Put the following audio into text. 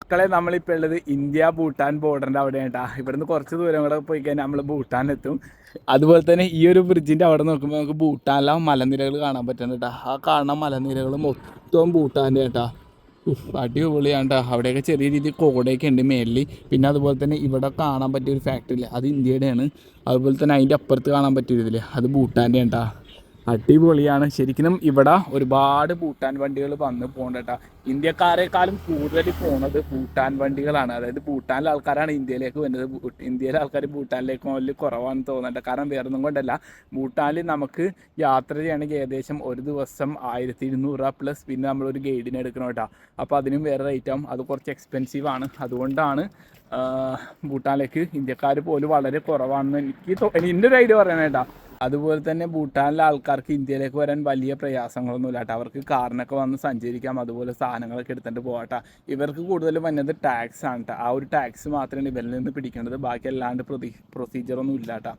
മക്കളെ നമ്മളിപ്പോൾ ഉള്ളത് ഇന്ത്യ ഭൂട്ടാൻ ബോർഡറിൻ്റെ അവിടെയാണ് കേട്ടോ. ഇവിടുന്ന് കുറച്ച് ദൂരം കൂടെ പോയി കഴിഞ്ഞാൽ നമ്മൾ ഭൂട്ടാനെത്തും. അതുപോലെ തന്നെ ഈ ഒരു ബ്രിഡ്ജിൻ്റെ അവിടെ നോക്കുമ്പോൾ നമുക്ക് ഭൂട്ടാനിലെ മലനിരകൾ കാണാൻ പറ്റുന്നുണ്ട് കേട്ടോ. ആ കാണുന്ന മലനിരകൾ മൊത്തം ഭൂട്ടാൻ്റെ കേട്ടോ. അടിപൊളിയാണ് കേട്ടോ. അവിടെയൊക്കെ ചെറിയ രീതിയിൽ കോടയൊക്കെ ഉണ്ട് മേലിൽ. പിന്നെ അതുപോലെ തന്നെ ഇവിടെ കാണാൻ പറ്റിയ ഒരു ഫാക്ടറി ഇല്ലേ, അത് ഇന്ത്യയുടെയാണ്. അതുപോലെ തന്നെ അതിൻ്റെ അപ്പുറത്ത് കാണാൻ പറ്റിയതില്ലേ, അത് ഭൂട്ടാൻ്റെ കേട്ടോ. അടിപൊളിയാണ് ശരിക്കും. ഇവിടെ ഒരുപാട് ഭൂട്ടാൻ വണ്ടികൾ വന്ന് പോകണ്ട. ഇന്ത്യക്കാരെക്കാളും കൂടുതൽ പോണത് ഭൂട്ടാൻ വണ്ടികളാണ്. അതായത് ഭൂട്ടാനിലെ ആൾക്കാരാണ് ഇന്ത്യയിലേക്ക് വരുന്നത്. ഇന്ത്യയിലെ ആൾക്കാർ ഭൂട്ടാനിലേക്ക് വലിയ കുറവാണെന്ന് തോന്നണ്ട. കാരണം വേറെ ഒന്നും കൊണ്ടല്ല, ഭൂട്ടാനിൽ നമുക്ക് യാത്ര ചെയ്യണമെങ്കിൽ ഏകദേശം ഒരു ദിവസം 1200 രൂപ പ്ലസ് പിന്നെ നമ്മളൊരു ഗൈഡിനെ എടുക്കണം കേട്ടോ. അപ്പോൾ അതിനും വേറെ റേറ്റ് ആവും. അത് കുറച്ച് എക്സ്പെൻസീവ് ആണ്. അതുകൊണ്ടാണ് ഭൂട്ടാനിലേക്ക് ഇന്ത്യക്കാർ പോലും വളരെ കുറവാണെന്ന് എൻ്റെ ഒരു ഐഡിയ പറയാൻ കേട്ടോ. അതുപോലെ തന്നെ ഭൂട്ടാനിലെ ആൾക്കാർക്ക് ഇന്ത്യയിലേക്ക് വരാൻ വലിയ പ്രയാസങ്ങളൊന്നുമില്ല കേട്ടോ. അവർക്ക് കാറിനൊക്കെ വന്ന് സഞ്ചരിക്കാം, അതുപോലെ സാധനങ്ങളൊക്കെ എടുത്തിട്ട് പോകട്ടെ. ഇവർക്ക് കൂടുതലും വന്നത് ടാക്സ് ആണ് കേട്ടോ. ആ ഒരു ടാക്സ് മാത്രമാണ് ഇവരിൽ നിന്ന് പിടിക്കേണ്ടത്. ബാക്കി അല്ലാണ്ട് പ്രൊസീജിയറൊന്നും ഇല്ല കേട്ടോ.